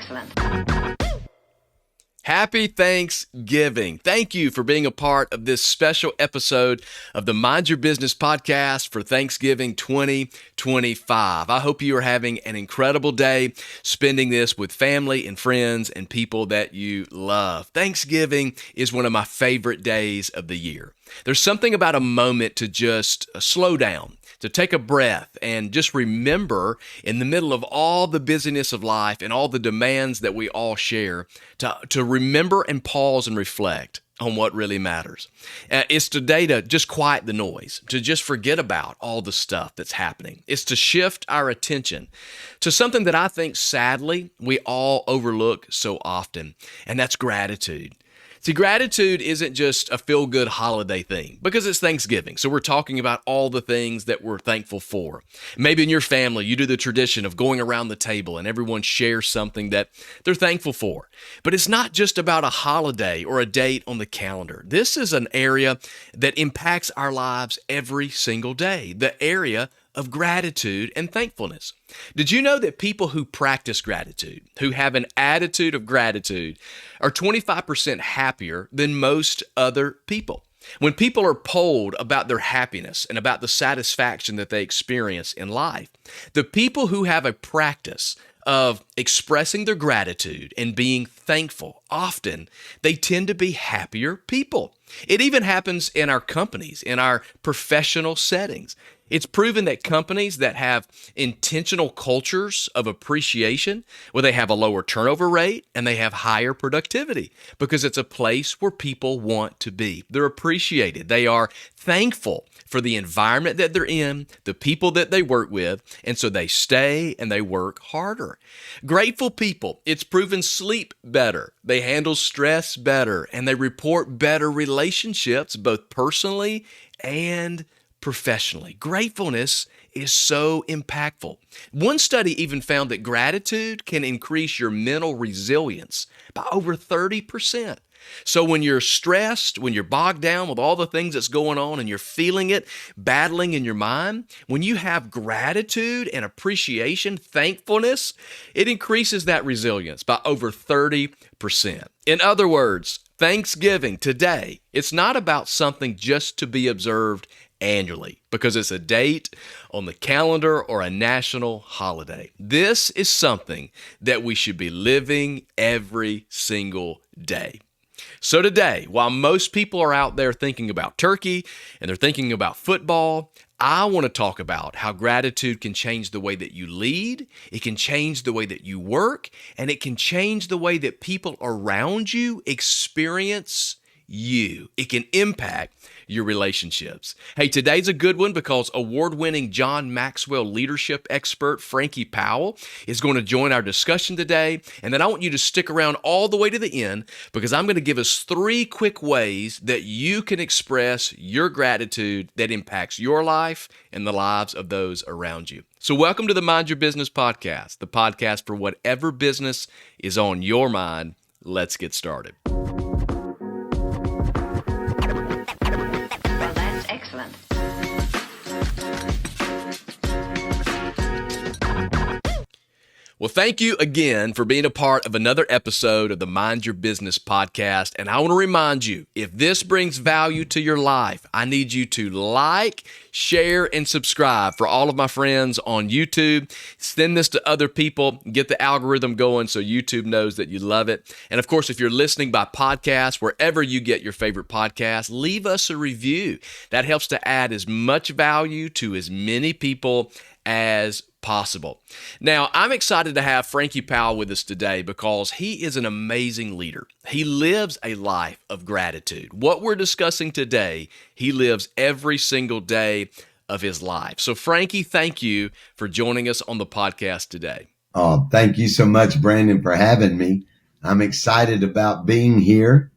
excellent. Happy Thanksgiving. Thank you for being a part of this special episode of the Mind Your Business podcast for Thanksgiving 2025. I hope you are having an incredible day, spending this with family and friends and people that you love. Thanksgiving is one of my favorite days of the year. There's something about a moment to just slow down, to take a breath and just remember in the middle of all the busyness of life and all the demands that we all share, to remember and pause and reflect on what really matters. It's today to just quiet the noise, to just forget about all the stuff that's happening. It's to shift our attention to something that I think, sadly, we all overlook so often, and that's gratitude. See, gratitude isn't just a feel-good holiday thing because it's Thanksgiving. So we're talking about all the things that we're thankful for. Maybe in your family, you do the tradition of going around the table and everyone shares something that they're thankful for. But it's not just about a holiday or a date on the calendar. This is an area that impacts our lives every single day, the area of gratitude and thankfulness. Did you know that people who practice gratitude, who have an attitude of gratitude, are 25% happier than most other people? When people are polled about their happiness and about the satisfaction that they experience in life, the people who have a practice of expressing their gratitude and being thankful, often they tend to be happier people. It even happens in our companies, in our professional settings. It's proven that companies that have intentional cultures of appreciation, well, they have a lower turnover rate and they have higher productivity because it's a place where people want to be. They're appreciated. They are thankful for the environment that they're in, the people that they work with, and so they stay and they work harder. Grateful people, it's proven, sleep better. They handle stress better and they report better relationships, both personally and professionally. Gratefulness is so impactful. One study even found that gratitude can increase your mental resilience by over 30%. So when you're stressed, when you're bogged down with all the things that's going on and you're feeling it, battling in your mind, when you have gratitude and appreciation, thankfulness, it increases that resilience by over 30%. In other words, Thanksgiving today, it's not about something just to be observed annually because it's a date on the calendar or a national holiday. This is something that we should be living every single day. So today, while most people are out there thinking about turkey and they're thinking about football, I want to talk about how gratitude can change the way that you lead, it can change the way that you work, and it can change the way that people around you experience you. It can impact your relationships. Hey, today's a good one because award-winning John Maxwell leadership expert Frankie Powell is going to join our discussion today. And then I want you to stick around all the way to the end because I'm going to give us 3 quick ways that you can express your gratitude that impacts your life and the lives of those around you. So welcome to the Mind Your Business podcast, the podcast for whatever business is on your mind. Let's get started. Excellent. Well, thank you again for being a part of another episode of the Mind Your Business podcast. And I want to remind you, if this brings value to your life, I need you to like, share, and subscribe for all of my friends on YouTube. Send this to other people, get the algorithm going so YouTube knows that you love it. And of course, if you're listening by podcast, wherever you get your favorite podcast, leave us a review. That helps to add as much value to as many people as possible. Now, I'm excited to have Frankie Powell with us today because he is an amazing leader. He lives a life of gratitude. What we're discussing today, he lives every single day of his life. So, Frankie, thank you for joining us on the podcast today. Oh, thank you so much, Brandon, for having me. I'm excited about being here,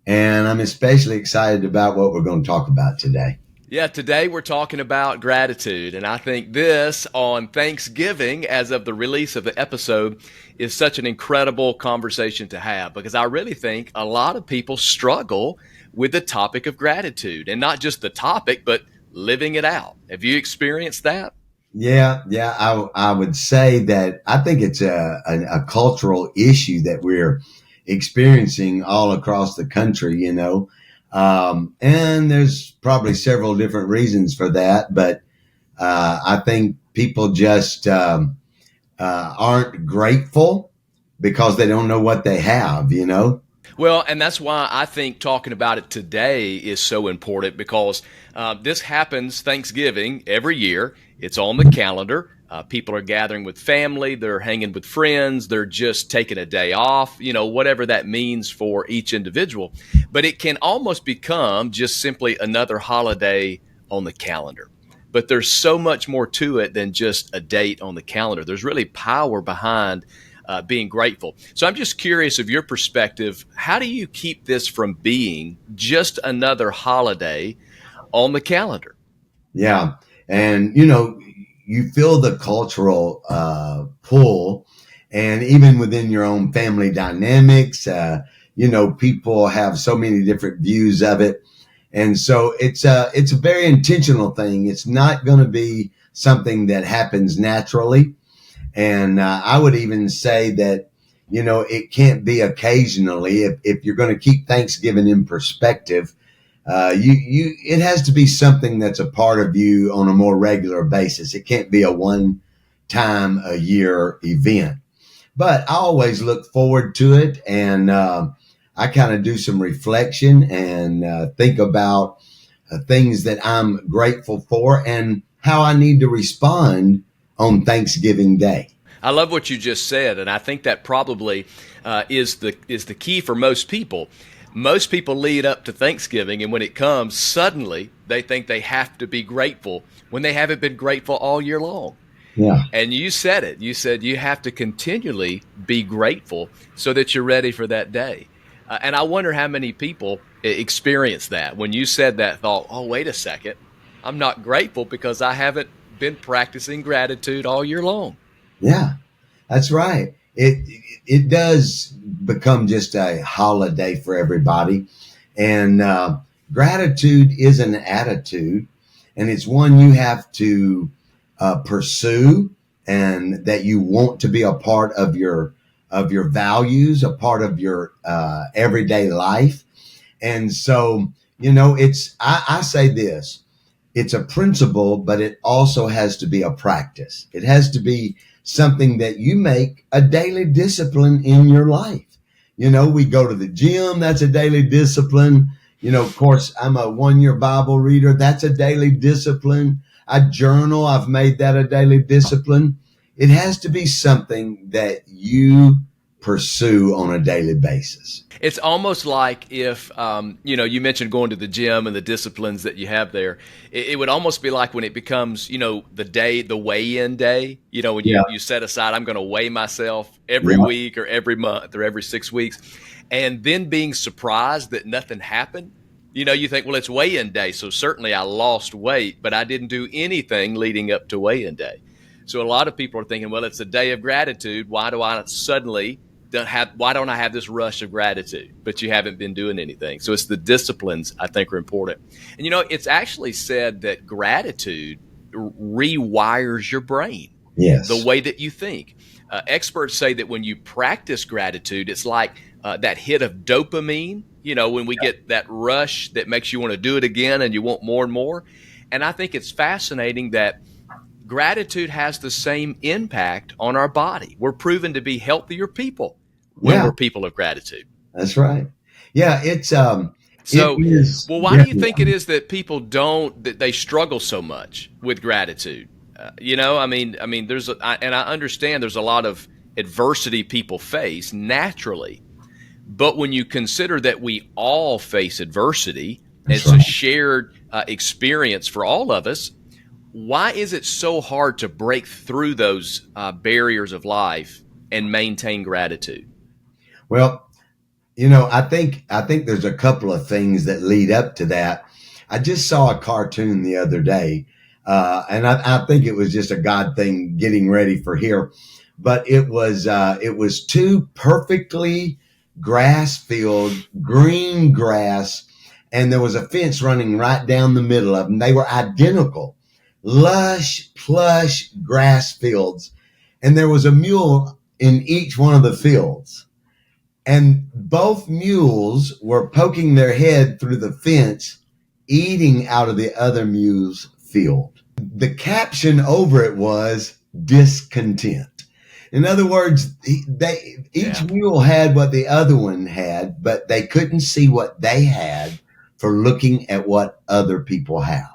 and I'm especially excited about what we're going to talk about today. Yeah, today we're talking about gratitude, and I think this on Thanksgiving, as of the release of the episode, is such an incredible conversation to have because I really think a lot of people struggle with the topic of gratitude, and not just the topic, but living it out. Have you experienced that? Yeah. I would say that I think it's a cultural issue that we're experiencing all across the country, and there's probably several different reasons for that, but I think people just aren't grateful because they don't know what they have. Well, and that's why I think talking about it today is so important because this happens Thanksgiving every year. It's on the calendar. People are gathering with family, they're hanging with friends, they're just taking a day off, whatever that means for each individual. But it can almost become just simply another holiday on the calendar. But there's so much more to it than just a date on the calendar. There's really power behind being grateful. So I'm just curious of your perspective. How do you keep this from being just another holiday on the calendar? Yeah. And, you feel the cultural pull, and even within your own family dynamics, people have so many different views of it. And so it's a very intentional thing. It's not going to be something that happens naturally. And I would even say that, it can't be occasionally. If you're going to keep Thanksgiving in perspective, it has to be something that's a part of you on a more regular basis. It can't be a one time a year event. But I always look forward to it, and I kind of do some reflection and think about things that I'm grateful for and how I need to respond on Thanksgiving Day. I love what you just said, and I think that probably is the key for most people. Most people lead up to Thanksgiving, and when it comes, suddenly they think they have to be grateful when they haven't been grateful all year long. Yeah. And you said it. You said you have to continually be grateful so that you're ready for that day. And I wonder how many people experience that. When you said that, thought, oh, wait a second. I'm not grateful because I haven't been practicing gratitude all year long. Yeah, that's right. It does become just a holiday for everybody, and gratitude is an attitude, and it's one you have to pursue, and that you want to be a part of your values, a part of your everyday life. And so, I say this: it's a principle, but it also has to be a practice. It has to be something that you make a daily discipline in your life. We go to the gym. That's a daily discipline. Of course, I'm a 1 year Bible reader. That's a daily discipline. I journal. I've made that a daily discipline. It has to be something that you pursue on a daily basis. It's almost like if, you mentioned going to the gym and the disciplines that you have there. It would almost be like when it becomes, the weigh-in day, when Yeah. you set aside, I'm going to weigh myself every Yeah. week or every month or every 6 weeks, and then being surprised that nothing happened. You think, well, it's weigh-in day, so certainly I lost weight, but I didn't do anything leading up to weigh-in day. So a lot of people are thinking, well, it's a day of gratitude. Why don't I have this rush of gratitude? But you haven't been doing anything. So it's the disciplines I think are important. And it's actually said that gratitude rewires your brain, the Yes. way that you think. Experts say that when you practice gratitude, it's like that hit of dopamine, when we get that rush that makes you want to do it again and you want more and more. And I think it's fascinating that gratitude has the same impact on our body. We're proven to be healthier people when Yeah, we're people of gratitude. that's right. Yeah, it So, is well, why do you very think it is that that they struggle so much with gratitude? And I understand there's a lot of adversity people face naturally, but when you consider that we all face adversity, that's it's a right. shared experience for all of us. Why is it so hard to break through those barriers of life and maintain gratitude? Well, I think there's a couple of things that lead up to that. I just saw a cartoon the other day, and I think it was just a God thing getting ready for here. But it was two perfectly grass field, green grass, and there was a fence running right down the middle of them. They were identical. lush, plush grass fields. And there was a mule in each one of the fields. And both mules were poking their head through the fence, eating out of the other mule's field. The caption over it was discontent. In other words, each mule had what the other one had, but they couldn't see what they had for looking at what other people have.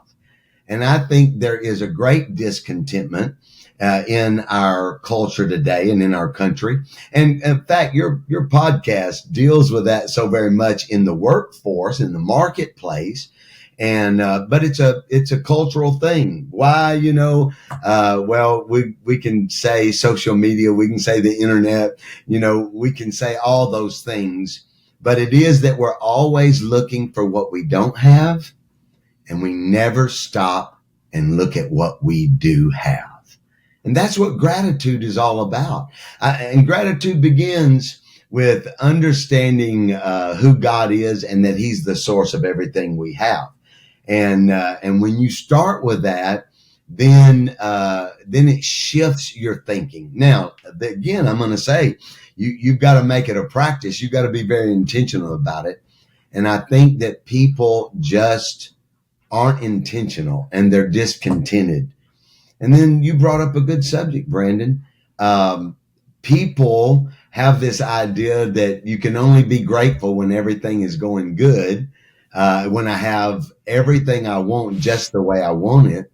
And I think there is a great discontentment in our culture today and in our country. And in fact, your podcast deals with that so very much in the workforce, in the marketplace. And, but it's a cultural thing. Why, well, we can say social media, we can say the internet, we can say all those things, but it is that we're always looking for what we don't have, and we never stop and look at what we do have. And that's what gratitude is all about. And gratitude begins with understanding who God is and that he's the source of everything we have. And when you start with that, then it shifts your thinking. Now, again, I'm going to say you've got to make it a practice. You've got to be very intentional about it. And I think that people just aren't intentional and they're discontented. And then you brought up a good subject, Brandon. People have this idea that you can only be grateful when everything is going good. When I have everything I want just the way I want it,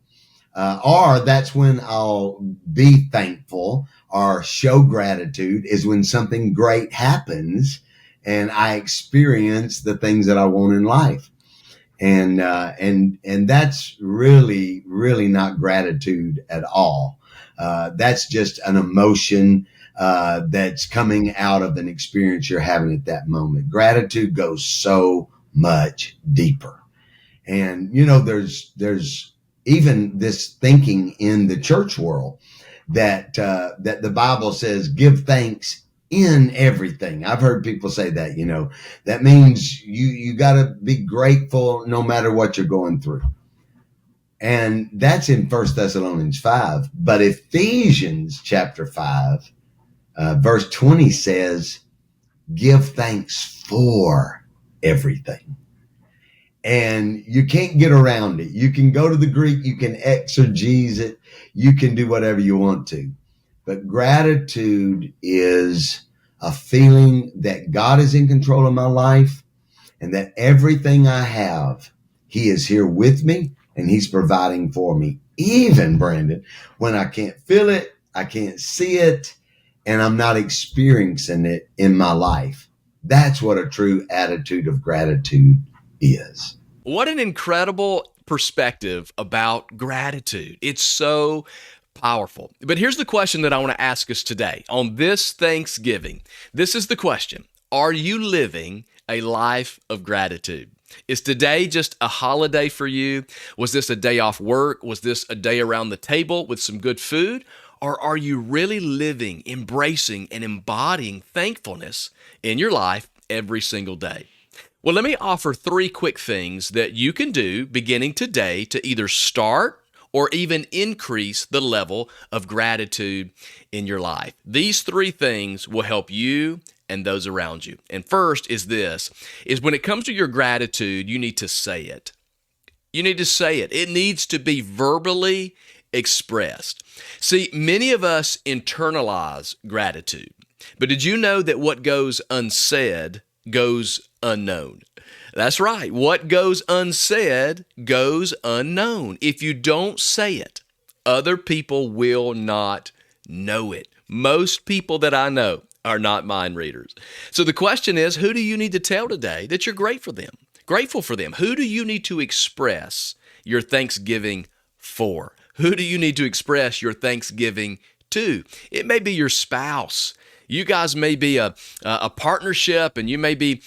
or that's when I'll be thankful or show gratitude is when something great happens and I experience the things that I want in life. And that's really, really not gratitude at all. That's just an emotion, that's coming out of an experience you're having at that moment. Gratitude goes so much deeper. And, there's even this thinking in the church world that the Bible says, give thanks in everything. I've heard people say that, that means you got to be grateful no matter what you're going through. And that's in 1 Thessalonians 5. But Ephesians chapter 5, verse 20 says, give thanks for everything. And you can't get around it. You can go to the Greek, you can exegese it, you can do whatever you want to. But gratitude is a feeling that God is in control of my life and that everything I have, he is here with me and he's providing for me. Even, Brandon, when I can't feel it, I can't see it, and I'm not experiencing it in my life. That's what a true attitude of gratitude is. What an incredible perspective about gratitude. It's so powerful. But here's the question that I want to ask us today on this Thanksgiving. This is the question. Are you living a life of gratitude? Is today just a holiday for you? Was this a day off work? Was this a day around the table with some good food? Or are you really living, embracing, and embodying thankfulness in your life every single day? Well, let me offer 3 quick things that you can do beginning today to either start or even increase the level of gratitude in your life. These 3 things will help you and those around you. And first is when it comes to your gratitude, you need to say it. You need to say it. It needs to be verbally expressed. See, many of us internalize gratitude, but did you know that what goes unsaid goes unknown? That's right. What goes unsaid goes unknown. If you don't say it, other people will not know it. Most people that I know are not mind readers. So the question is, who do you need to tell today that you're grateful for them? Who do you need to express your thanksgiving for? Who do you need to express your thanksgiving to? It may be your spouse. You guys may be a partnership and you may be,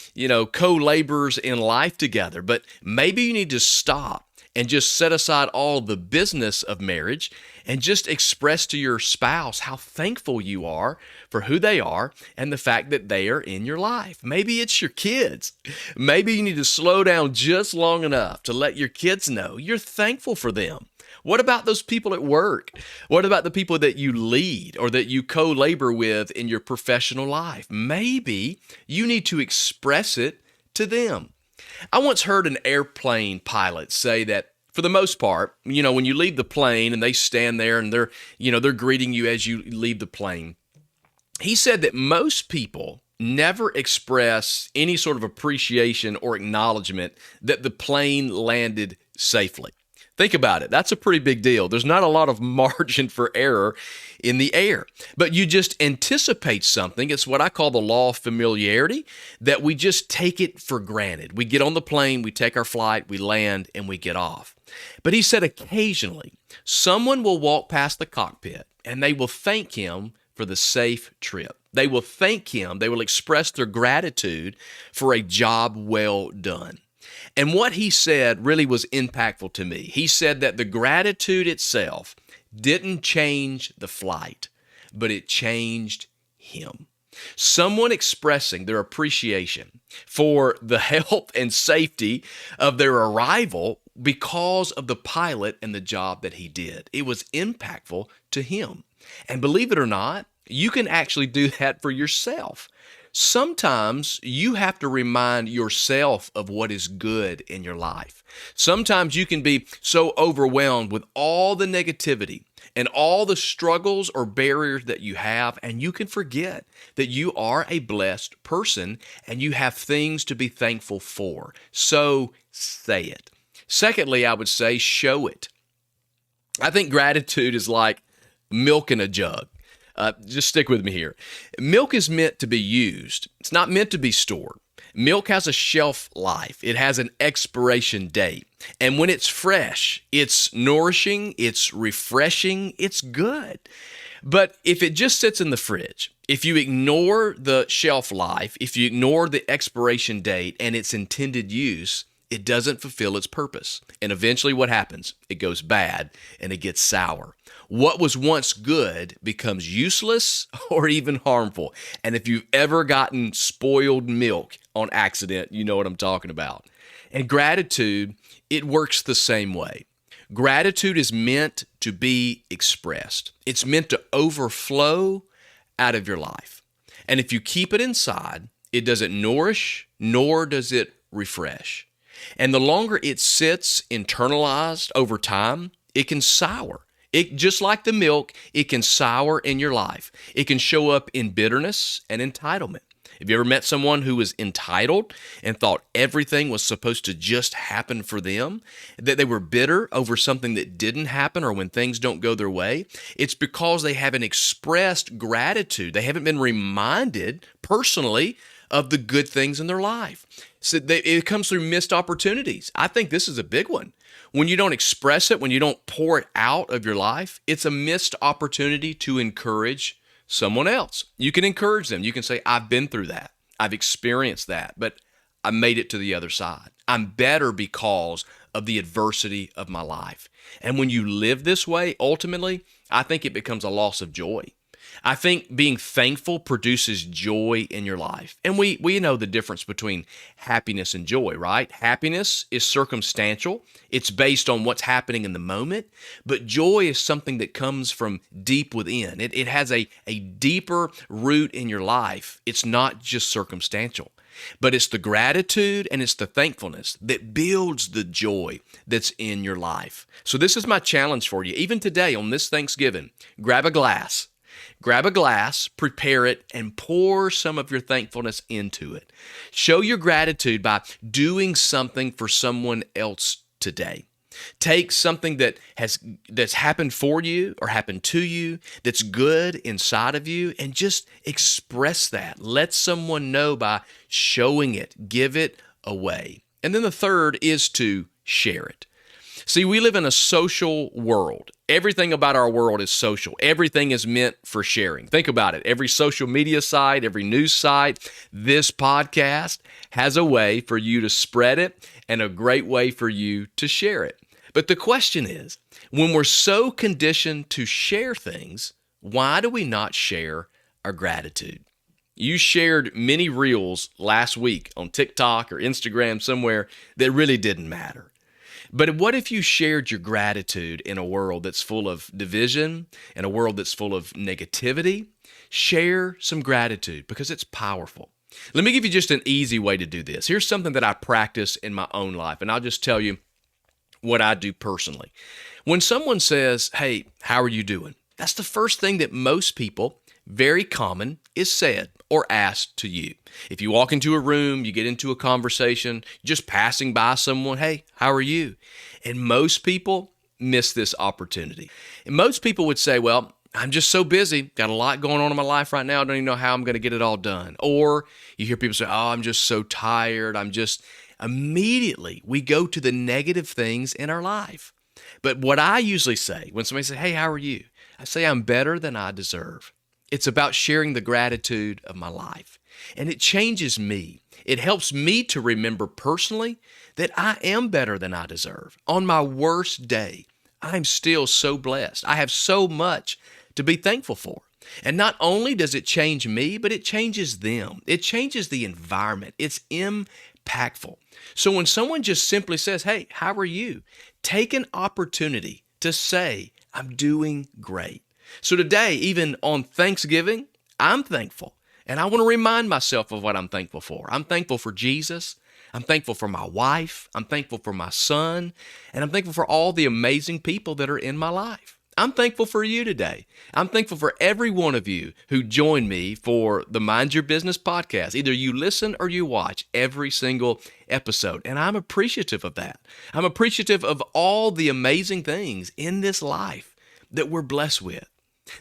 co-laborers in life together, but maybe you need to stop and just set aside all the business of marriage and just express to your spouse how thankful you are for who they are and the fact that they are in your life. Maybe it's your kids. Maybe you need to slow down just long enough to let your kids know you're thankful for them. What about those people at work? What about the people that you lead or that you co-labor with in your professional life? Maybe you need to express it to them. I once heard an airplane pilot say that for the most part, when you leave the plane and they stand there and they're greeting you as you leave the plane, he said that most people never express any sort of appreciation or acknowledgement that the plane landed safely. Think about it. That's a pretty big deal. There's not a lot of margin for error in the air, but you just anticipate something. It's what I call the law of familiarity, that we just take it for granted. We get on the plane, we take our flight, we land, and we get off. But he said occasionally someone will walk past the cockpit and they will thank him for the safe trip. They will thank him. They will express their gratitude for a job well done. And what he said really was impactful to me. He said that the gratitude itself didn't change the flight, but it changed him. Someone expressing their appreciation for the health and safety of their arrival because of the pilot and the job that he did. It was impactful to him. And believe it or not, you can actually do that for yourself. Sometimes you have to remind yourself of what is good in your life. Sometimes you can be so overwhelmed with all the negativity and all the struggles or barriers that you have, and you can forget that you are a blessed person and you have things to be thankful for. So say it. Secondly, I would say show it. I think gratitude is like milk in a jug. Just stick with me here. Milk is meant to be used. It's not meant to be stored. Milk has a shelf life. It has an expiration date. And when it's fresh, it's nourishing, it's refreshing, it's good. But if it just sits in the fridge, if you ignore the shelf life, if you ignore the expiration date and its intended use, it doesn't fulfill its purpose. And eventually what happens? It goes bad and it gets sour. What was once good becomes useless or even harmful. And if you've ever gotten spoiled milk on accident, you know what I'm talking about. And gratitude, it works the same way. Gratitude is meant to be expressed. It's meant to overflow out of your life. And if you keep it inside, it doesn't nourish, nor does it refresh. And the longer it sits internalized over time, it can sour. It, just like the milk, it can sour in your life. It can show up in bitterness and entitlement. Have you ever met someone who was entitled and thought everything was supposed to just happen for them? That they were bitter over something that didn't happen or when things don't go their way? It's because they haven't expressed gratitude. They haven't been reminded personally of the good things in their life. So it comes through missed opportunities. I think this is a big one. When you don't express it, when you don't pour it out of your life, it's a missed opportunity to encourage someone else. You can encourage them. You can say, I've been through that. I've experienced that, but I made it to the other side. I'm better because of the adversity of my life. And when you live this way, ultimately, I think it becomes a loss of joy. I think being thankful produces joy in your life. And we know the difference between happiness and joy, right? Happiness is circumstantial. It's based on what's happening in the moment. But joy is something that comes from deep within. It has a deeper root in your life. It's not just circumstantial. But it's the gratitude and it's the thankfulness that builds the joy that's in your life. So this is my challenge for you. Even today on this Thanksgiving, grab a glass. Grab a glass, prepare it, and pour some of your thankfulness into it. Show your gratitude by doing something for someone else today. Take something that's happened for you or happened to you that's good inside of you and just express that. Let someone know by showing it. Give it away. And then the third is to share it. See, we live in a social world. Everything about our world is social. Everything is meant for sharing. Think about it. Every social media site, every news site, this podcast has a way for you to spread it and a great way for you to share it. But the question is, when we're so conditioned to share things, why do we not share our gratitude? You shared many reels last week on TikTok or Instagram somewhere that really didn't matter. But what if you shared your gratitude in a world that's full of division, in a world that's full of negativity? Share some gratitude because it's powerful. Let me give you just an easy way to do this. Here's something that I practice in my own life, and I'll just tell you what I do personally. When someone says, "Hey, how are you doing?" That's the first thing that most people, very common, is said or asked to you. If you walk into a room, you get into a conversation, just passing by someone, "Hey, how are you?" And most people miss this opportunity. And most people would say, "Well, I'm just so busy, got a lot going on in my life right now, I don't even know how I'm going to get it all done." Or you hear people say, "Oh, I'm just so tired, Immediately we go to the negative things in our life. But what I usually say when somebody says, "Hey, how are you?" I say, "I'm better than I deserve." It's about sharing the gratitude of my life. And it changes me. It helps me to remember personally that I am better than I deserve. On my worst day, I'm still so blessed. I have so much to be thankful for. And not only does it change me, but it changes them. It changes the environment. It's impactful. So when someone just simply says, "Hey, how are you?" Take an opportunity to say, "I'm doing great." So today, even on Thanksgiving, I'm thankful. And I want to remind myself of what I'm thankful for. I'm thankful for Jesus. I'm thankful for my wife. I'm thankful for my son. And I'm thankful for all the amazing people that are in my life. I'm thankful for you today. I'm thankful for every one of you who joined me for the Mind Your Business podcast. Either you listen or you watch every single episode, and I'm appreciative of that. I'm appreciative of all the amazing things in this life that we're blessed with.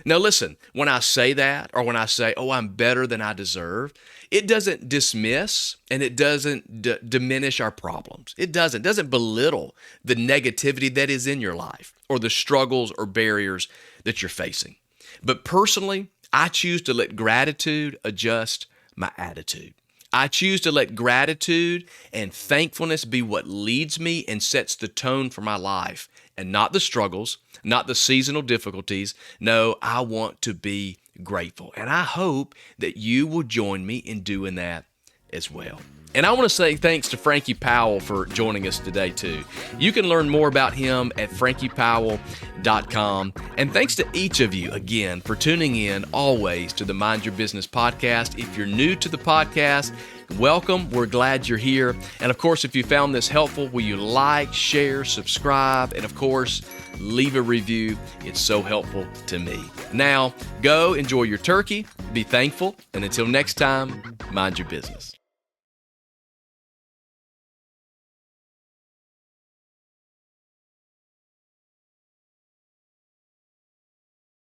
Now listen, when I say that, or when I say, "Oh, I'm better than I deserve," it doesn't dismiss and it doesn't diminish our problems. It doesn't belittle the negativity that is in your life or the struggles or barriers that you're facing. But personally, I choose to let gratitude adjust my attitude. I choose to let gratitude and thankfulness be what leads me and sets the tone for my life, and not the struggles, not the seasonal difficulties. No, I want to be grateful. And I hope that you will join me in doing that as well. And I want to say thanks to Frankie Powell for joining us today, too. You can learn more about him at frankiepowell.com. And thanks to each of you, again, for tuning in always to the Mind Your Business podcast. If you're new to the podcast, welcome. We're glad you're here. And of course, if you found this helpful, will you like, share, subscribe, and of course, leave a review? It's so helpful to me. Now, go enjoy your turkey, be thankful, and until next time, mind your business.